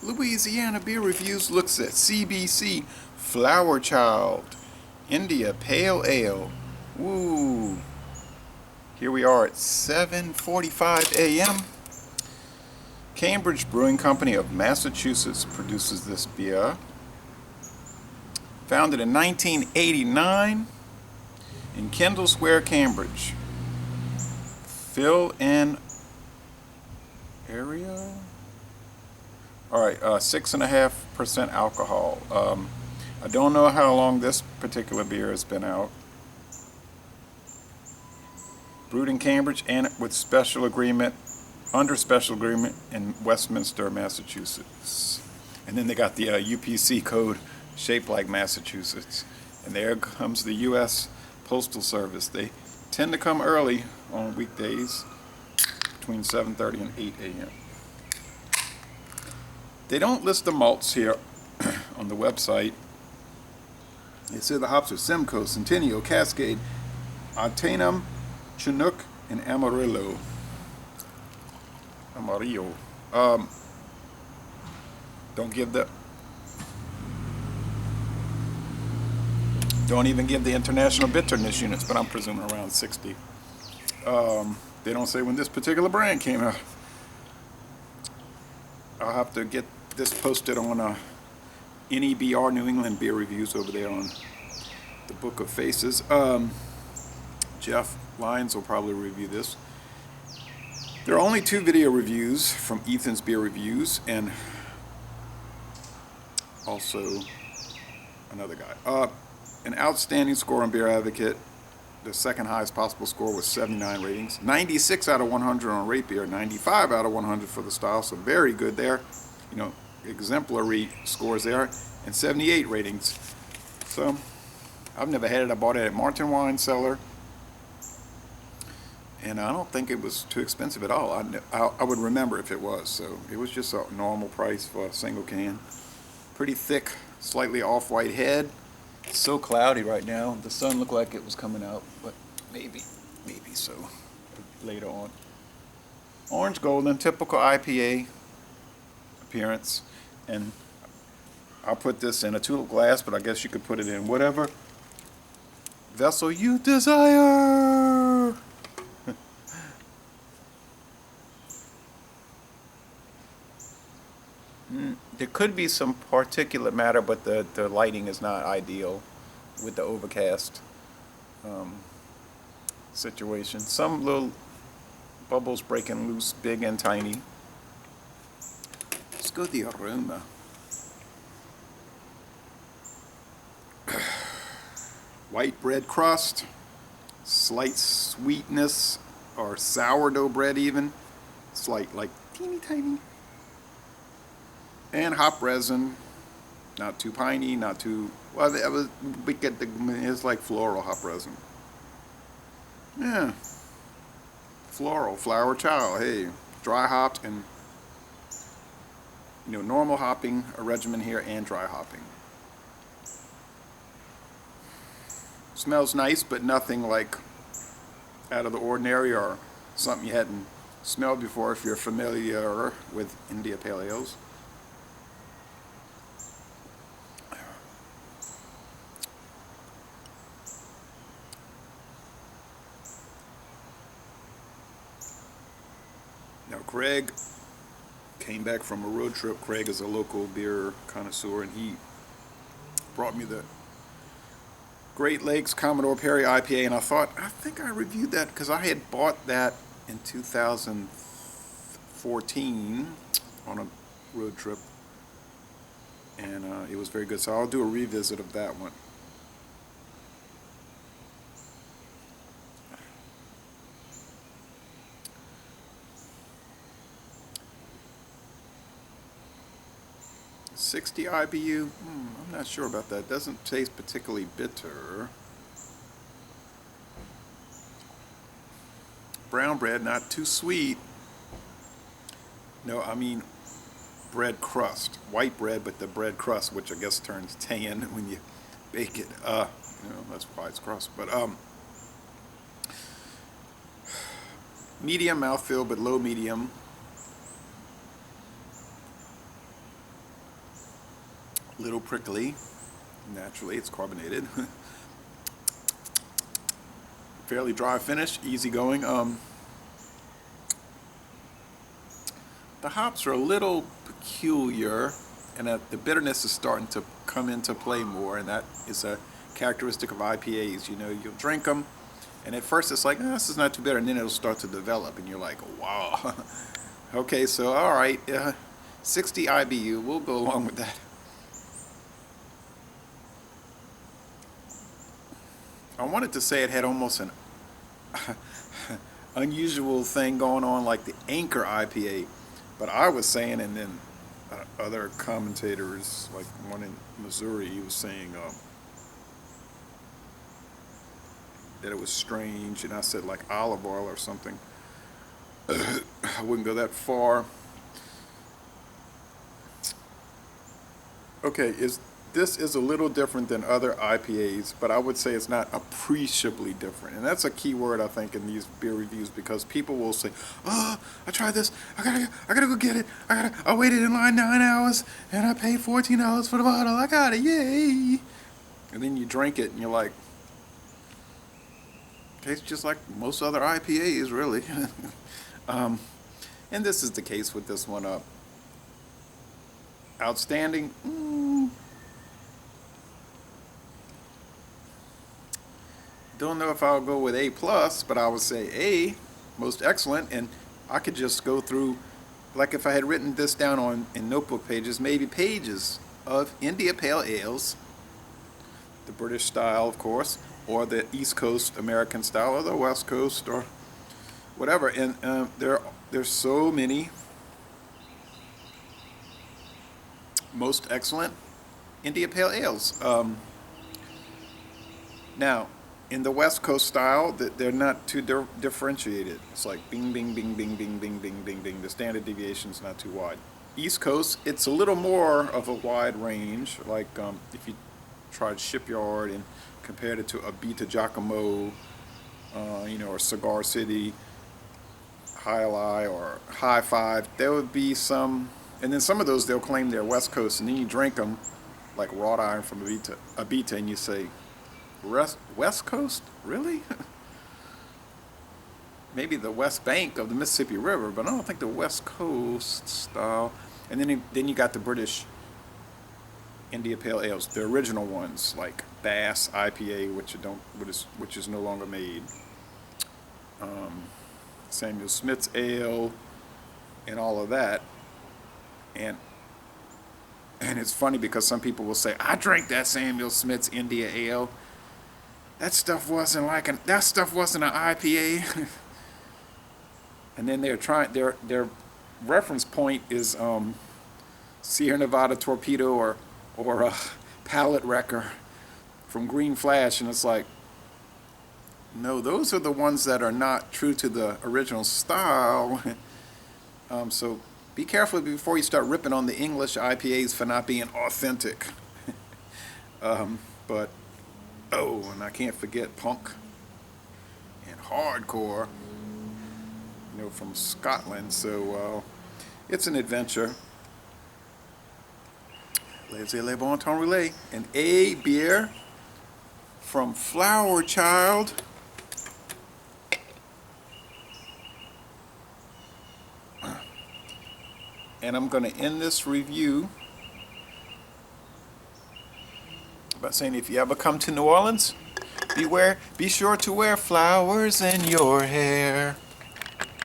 Louisiana Beer Reviews looks at C.B.C. Flower Child India Pale Ale. Woo! Here we are at 7:45 a.m. Cambridge Brewing Company of Massachusetts produces this beer. Founded in 1989 in Kendall Square, Cambridge. Fill in area. All right, 6.5% alcohol. I don't know how long this particular beer has been out. Brewed in Cambridge and with special agreement, under special agreement in Westminster, Massachusetts. And then they got the UPC code shaped like Massachusetts. And there comes the U.S. Postal Service. They tend to come early on weekdays between 7:30 and 8 a.m. They don't list the malts here on the website. They say the hops are Simcoe, Centennial, Cascade, Arcanum, Chinook, and Amarillo. Don't even give the international bitterness units, but I'm presuming around 60. They don't say when this particular brand came out. I'll have to get this posted on NEBR, New England Beer Reviews, over there on the Book of Faces. Jeff Lyons will probably review this. There are only 2 video reviews from Ethan's Beer Reviews and also another guy. An outstanding score on Beer Advocate. The second highest possible score was 79 ratings. 96 out of 100 on Rate Beer. 95 out of 100 for the style. So very good there. You know, exemplary scores there. And 78 ratings. So I've never had it. I bought it at Martin Wine Cellar. And I don't think it was too expensive at all. I would remember if it was. So it was just a normal price for a single can. Pretty thick, slightly off-white head. It's so cloudy right now. The sun looked like it was coming out, but maybe so later on. Orange golden, typical IPA appearance. And I'll put this in a tulip glass, but I guess you could put it in whatever vessel you desire. There could be some particulate matter, but the lighting is not ideal with the overcast situation. Some little bubbles breaking loose, big and tiny. Let's go to the aroma. White bread crust, slight sweetness, or sourdough bread even. Slight, like teeny tiny. And hop resin, not too piney, not too, well, it's like floral hop resin. Yeah, floral, flower child, hey, dry hopped and, you know, normal hopping, a regimen here, and dry hopping. Smells nice, but nothing like out of the ordinary or something you hadn't smelled before if you're familiar with India Pale Ales. Now Craig came back from a road trip. Craig is a local beer connoisseur, and he brought me the Great Lakes Commodore Perry IPA, and I think I reviewed that because I had bought that in 2014 on a road trip, and it was very good. So I'll do a revisit of that one. $60 IBU. I'm not sure about that. Doesn't taste particularly bitter. Brown bread, not too sweet. No, I mean bread crust. White bread, but the bread crust, which I guess turns tan when you bake it. You know, that's why it's crust. But medium mouthfeel, but low medium. Little prickly. Naturally, it's carbonated. Fairly dry finish, easy going. The hops are a little peculiar, and the bitterness is starting to come into play more, and that is a characteristic of IPAs. You know, you'll drink them, and at first it's like, oh, this is not too bitter, and then it'll start to develop, and you're like, wow. Okay, so all right, 60 IBU, we'll go along with that. I wanted to say it had almost an unusual thing going on like the Anchor IPA, but I was saying, and then other commentators, like one in Missouri, he was saying that it was strange, and I said like olive oil or something. I wouldn't go that far. Okay, this is a little different than other IPAs, but I would say it's not appreciably different. And that's a key word, I think, in these beer reviews, because people will say, oh, I tried this, I gotta go get it, I waited in line 9 hours, and I paid $14 for the bottle, I got it, yay! And then you drink it, and you're like, tastes just like most other IPAs, really. And this is the case with this one. Outstanding? Don't know if I'll go with A+, but I would say A, most excellent, and I could just go through, like if I had written this down in notebook pages, maybe pages of India Pale Ales, the British style, of course, or the East Coast American style, or the West Coast, or whatever. And there's so many most excellent India Pale Ales. Now, in the West Coast style, they're not too differentiated. It's like bing, bing, bing, bing, bing, bing, bing, bing, bing. The standard deviation's not too wide. East Coast, it's a little more of a wide range. Like if you tried Shipyard and compared it to Abita Giacomo, or Cigar City, High Lie, or High Five, there would be some, and then some of those they'll claim they're West Coast, and then you drink them, like Wrought Iron from Abita, and you say, West Coast? Really? Maybe the West Bank of the Mississippi River, but I don't think the West Coast style. And then you got the British India Pale Ales, the original ones, like Bass IPA, which is no longer made. Samuel Smith's Ale, and all of that. And it's funny because some people will say, I drank that Samuel Smith's India Ale. That stuff wasn't an IPA. And then their reference point is Sierra Nevada Torpedo or Pallet Wrecker from Green Flash, and it's like, no, those are the ones that are not true to the original style. So be careful before you start ripping on the English IPAs for not being authentic. But and I can't forget punk and hardcore, from Scotland. So it's an adventure. Laissez-les bon temps rouler. An A beer from Flower Child. And I'm going to end this review by saying, if you ever come to New Orleans, be sure to wear flowers in your hair.